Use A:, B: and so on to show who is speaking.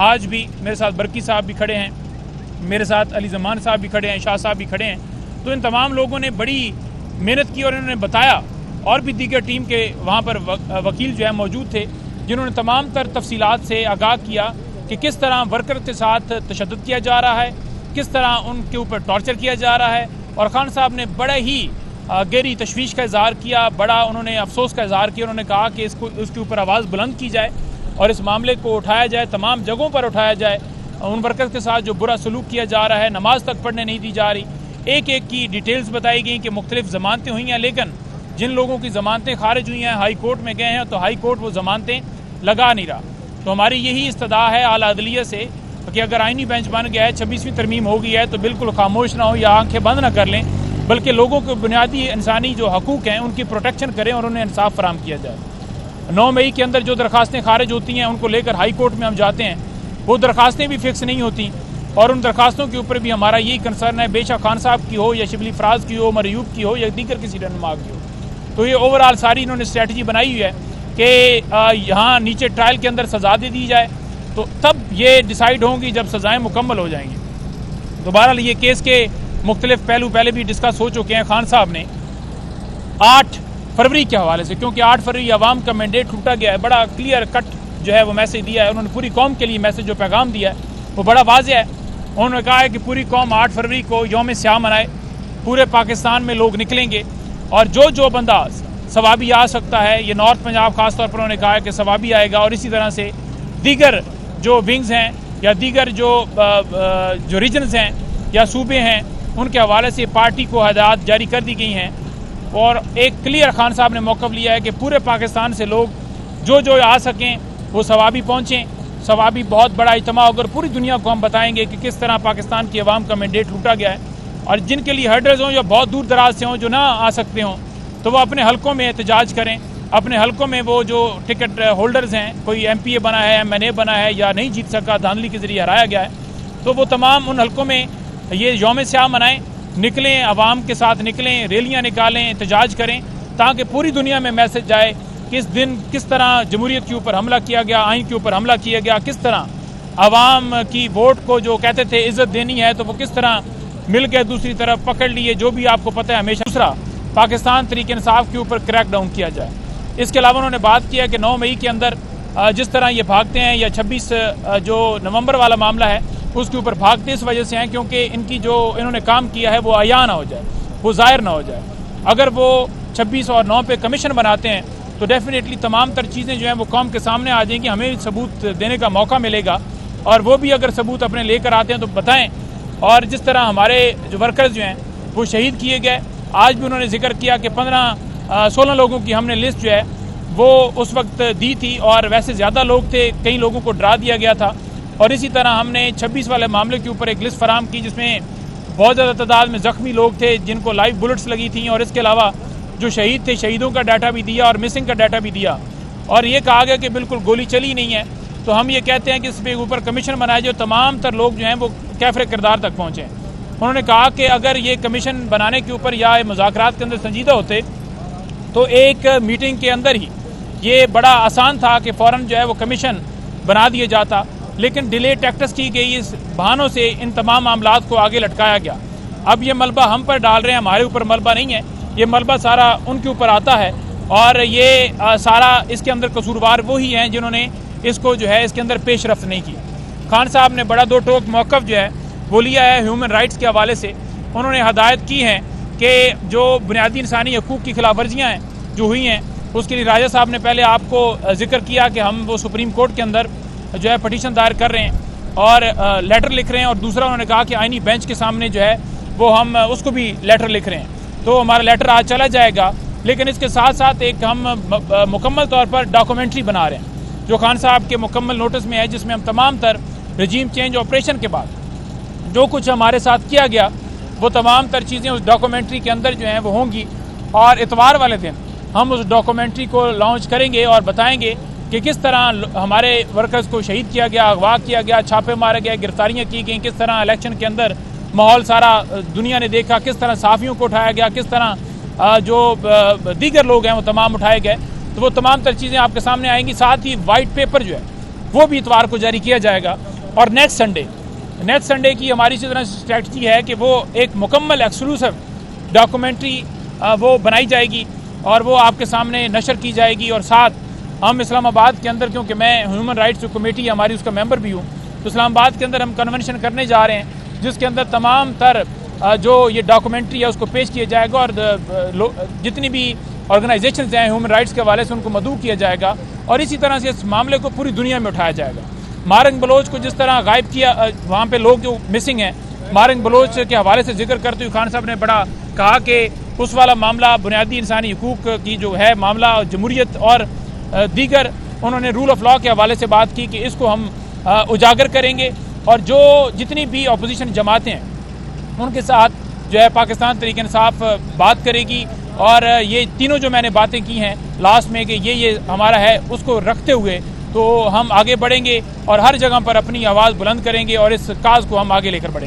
A: آج بھی میرے ساتھ برکی صاحب بھی کھڑے ہیں, میرے ساتھ علی زمان صاحب بھی کھڑے ہیں, شاہ صاحب بھی کھڑے ہیں. تو ان تمام لوگوں نے بڑی محنت کی اور انہوں نے بتایا, اور بھی دیگر ٹیم کے وہاں پر وکیل جو ہے موجود تھے, جنہوں نے تمام تر تفصیلات سے آگاہ کیا کہ کس طرح ورکر کے ساتھ تشدد کیا جا رہا ہے, کس طرح ان کے اوپر ٹارچر کیا جا رہا ہے. اور خان صاحب نے بڑا ہی گہری تشویش کا اظہار کیا, بڑا انہوں نے افسوس کا اظہار کیا. انہوں نے کہا کہ اس کے اوپر آواز بلند کی جائے اور اس معاملے کو اٹھایا جائے, تمام جگہوں پر اٹھایا جائے. ان ورکرز کے ساتھ جو برا سلوک کیا جا رہا ہے, نماز تک پڑھنے نہیں دی جا رہی, ایک ایک کی ڈیٹیلز بتائی گئی کہ مختلف ضمانتیں ہوئی ہیں, لیکن جن لوگوں کی ضمانتیں خارج ہوئی ہیں ہائی کورٹ میں گئے ہیں تو ہائی کورٹ وہ ضمانتیں لگا نہیں رہا. تو ہماری یہی استدعا ہے اعلیٰ عدلیہ سے کہ اگر آئینی بینچ بن گیا ہے, 26ویں ترمیم ہو گئی ہے, تو بالکل خاموش نہ ہو یا آنکھیں بند نہ کر لیں, بلکہ لوگوں کے بنیادی انسانی جو حقوق ہیں ان کی پروٹیکشن کریں اور انہیں انصاف فراہم کیا جائے. 9 مئی کے اندر جو درخواستیں خارج ہوتی ہیں ان کو لے کر ہائی کورٹ میں ہم جاتے ہیں, وہ درخواستیں بھی فکس نہیں ہوتی, اور ان درخواستوں کے اوپر بھی ہمارا یہی کنسرن ہے, بے شک خان صاحب کی ہو یا شبلی فراز کی ہو, عمر ایوب کی ہو یا دیگر کسی رہنما کی ہو. تو یہ اوور آل ساری انہوں نے اسٹریٹجی بنائی ہوئی ہے کہ یہاں نیچے ٹرائل کے اندر سزا دے دی جائے, تو تب یہ ڈیسائیڈ ہوں گی جب سزائیں مکمل ہو جائیں گی. تو بہرحال یہ کیس کے مختلف پہلو پہلے بھی ڈسکس ہو چکے ہیں. خان صاحب نے 8 فروری کے حوالے سے, کیونکہ 8 فروری عوام کا مینڈیٹ ٹوٹا گیا ہے, بڑا کلیئر کٹ جو ہے وہ میسج دیا ہے, انہوں نے پوری قوم کے لیے میسج جو پیغام دیا ہے وہ بڑا واضح ہے. انہوں نے کہا ہے کہ پوری قوم 8 فروری کو یوم سیاہ منائے, پورے پاکستان میں لوگ نکلیں گے, اور جو بندہ ثوابی آ سکتا ہے, یہ نارتھ پنجاب خاص طور پر انہوں نے کہا ہے کہ ثوابی آئے گا, اور اسی طرح سے دیگر جو ونگز ہیں یا دیگر جو ریجنز ہیں یا صوبے ہیں ان کے حوالے سے پارٹی کو ہدایات جاری کر دی گئی ہیں. اور ایک کلیئر خان صاحب نے موقف لیا ہے کہ پورے پاکستان سے لوگ جو آ سکیں وہ ثوابی پہنچیں. ثوابی بہت بڑا اجتماع ہوگا, اور پوری دنیا کو ہم بتائیں گے کہ کس طرح پاکستان کی عوام کا مینڈیٹ لوٹا گیا ہے, اور جن کے لیے ہرڈرز ہوں یا بہت دور دراز سے ہوں جو نہ آ سکتے ہوں تو وہ اپنے حلقوں میں احتجاج کریں. اپنے حلقوں میں وہ جو ٹکٹ ہولڈرز ہیں, کوئی MPA بنا ہے, MNA بنا ہے یا نہیں جیت سکا, دھاندلی کے ذریعے ہرایا گیا ہے, تو وہ تمام ان حلقوں میں یہ یوم سیاہ منائیں, نکلیں, عوام کے ساتھ نکلیں, ریلیاں نکالیں, احتجاج کریں, تاکہ پوری دنیا میں میسج جائے کہ اس دن کس طرح جمہوریت کے اوپر حملہ کیا گیا, آئین کے اوپر حملہ کیا گیا, کس طرح عوام کی ووٹ کو جو کہتے تھے عزت دینی ہے تو وہ کس طرح مل کے دوسری طرف پکڑ لیے, جو بھی آپ کو پتہ ہے ہمیشہ. دوسرا, پاکستان تحریک انصاف کے اوپر کریک ڈاؤن کیا جائے. اس کے علاوہ انہوں نے بات کیا کہ 9 مئی کے اندر جس طرح یہ بھاگتے ہیں, یا 26 جو نومبر والا معاملہ ہے اس کے اوپر بھاگتے اس وجہ سے ہیں کیونکہ ان کی جو انہوں نے کام کیا ہے وہ عیاں نہ ہو جائے, وہ ظاہر نہ ہو جائے. اگر وہ 26 اور 9 پہ کمیشن بناتے ہیں تو ڈیفینیٹلی تمام تر چیزیں جو ہیں وہ قوم کے سامنے آ جائیں گی, ہمیں ثبوت دینے کا موقع ملے گا, اور وہ بھی اگر ثبوت اپنے لے کر آتے ہیں تو بتائیں. اور جس طرح ہمارے جو ورکرز جو ہیں وہ شہید کیے گئے, آج بھی انہوں نے ذکر کیا کہ 16 لوگوں کی ہم نے لسٹ جو ہے وہ اس وقت دی تھی, اور ویسے زیادہ لوگ تھے, کئی لوگوں کو ڈرا دیا گیا تھا. اور اسی طرح ہم نے 26 والے معاملے کے اوپر ایک لسٹ فراہم کی جس میں بہت زیادہ تعداد میں زخمی لوگ تھے جن کو لائیو بلٹس لگی تھیں, اور اس کے علاوہ جو شہید تھے شہیدوں کا ڈیٹا بھی دیا اور مسنگ کا ڈیٹا بھی دیا, اور یہ کہا گیا کہ بالکل گولی چلی نہیں ہے. تو ہم یہ کہتے ہیں کہ اس پہ اوپر کمیشن بنائے جو تمام تر لوگ جو ہیں وہ کیفر کردار تک پہنچیں. انہوں نے کہا کہ اگر یہ کمیشن بنانے کے اوپر یا مذاکرات کے اندر سنجیدہ ہوتے تو ایک میٹنگ کے اندر ہی یہ بڑا آسان تھا کہ فوراً جو ہے وہ کمیشن بنا دیا جاتا, لیکن ڈیلے ٹیکٹس کی گئی, اس بہانوں سے ان تمام معاملات کو آگے لٹکایا گیا. اب یہ ملبہ ہم پر ڈال رہے ہیں, ہمارے اوپر ملبہ نہیں ہے, یہ ملبہ سارا ان کے اوپر آتا ہے, اور یہ سارا اس کے اندر قصوروار وہی ہیں جنہوں نے اس کو جو ہے اس کے اندر پیش رفت نہیں کی. خان صاحب نے بڑا دو ٹوک موقف جو ہے وہ لیا ہے ہیومن رائٹس کے حوالے سے. انہوں نے ہدایت کی ہیں کہ جو بنیادی انسانی حقوق کی خلاف ورزیاں ہیں جو ہوئی ہیں اس کے لیے راجہ صاحب نے پہلے آپ کو ذکر کیا کہ ہم وہ سپریم کورٹ کے اندر جو ہے پٹیشن دائر کر رہے ہیں اور لیٹر لکھ رہے ہیں, اور دوسرا انہوں نے کہا کہ آئینی بینچ کے سامنے جو ہے وہ ہم اس کو بھی لیٹر لکھ رہے ہیں. تو ہمارا لیٹر آج چلا جائے گا, لیکن اس کے ساتھ ساتھ ایک ہم مکمل طور پر ڈاکومنٹری بنا رہے ہیں جو خان صاحب کے مکمل نوٹس میں ہے, جس میں ہم تمام تر رجیم چینج آپریشن کے بعد جو کچھ ہمارے ساتھ کیا گیا وہ تمام تر چیزیں اس ڈاکومنٹری کے اندر جو ہیں وہ ہوں گی. اور اتوار والے دن ہم اس ڈاکومنٹری کو لانچ کریں گے اور بتائیں گے کہ کس طرح ہمارے ورکرز کو شہید کیا گیا, اغوا کیا گیا, چھاپے مارے گئے, گرفتاریاں کی گئیں, کس طرح الیکشن کے اندر ماحول سارا دنیا نے دیکھا, کس طرح صحافیوں کو اٹھایا گیا, کس طرح جو دیگر لوگ ہیں وہ تمام اٹھائے گئے. تو وہ تمام تر چیزیں آپ کے سامنے آئیں گی. ساتھ ہی وائٹ پیپر جو ہے وہ بھی اتوار کو جاری کیا جائے گا. اور نیکسٹ سنڈے کی ہماری اسی طرح اسٹریٹجی ہے کہ وہ ایک مکمل ایکسکلوسیو ڈاکومنٹری وہ بنائی جائے گی اور وہ آپ کے سامنے نشر کی جائے گی. اور ساتھ ہم اسلام آباد کے اندر, کیونکہ میں ہیومن رائٹس جو کمیٹی ہماری اس کا ممبر بھی ہوں, تو اسلام آباد کے اندر ہم کنونشن کرنے جا رہے ہیں جس کے اندر تمام تر جو یہ ڈاکومنٹری ہے اس کو پیش کیا جائے گا اور جتنی بھی آرگنائزیشنز ہیں ہیومن رائٹس کے حوالے سے ان کو مدعو کیا جائے گا اور اسی طرح سے اس معاملے کو پوری دنیا میں اٹھایا جائے گا. مارنگ بلوچ کو جس طرح غائب کیا, وہاں پہ لوگ جو مسنگ ہیں, مارنگ بلوچ کے حوالے سے ذکر کرتے ہوئے خان صاحب نے بڑا کہا کہ اس والا معاملہ بنیادی انسانی حقوق کی جو ہے معاملہ, جمہوریت اور دیگر انہوں نے رول آف لا کے حوالے سے بات کی کہ اس کو ہم اجاگر کریں گے. اور جو جتنی بھی اپوزیشن جماعتیں ہیں ان کے ساتھ جو ہے پاکستان تحریک انصاف بات کرے گی. اور یہ تینوں جو میں نے باتیں کی ہیں لاسٹ میں کہ یہ ہمارا ہے, اس کو رکھتے ہوئے تو ہم آگے بڑھیں گے اور ہر جگہ پر اپنی آواز بلند کریں گے اور اس کاز کو ہم آگے لے کر بڑھیں گے.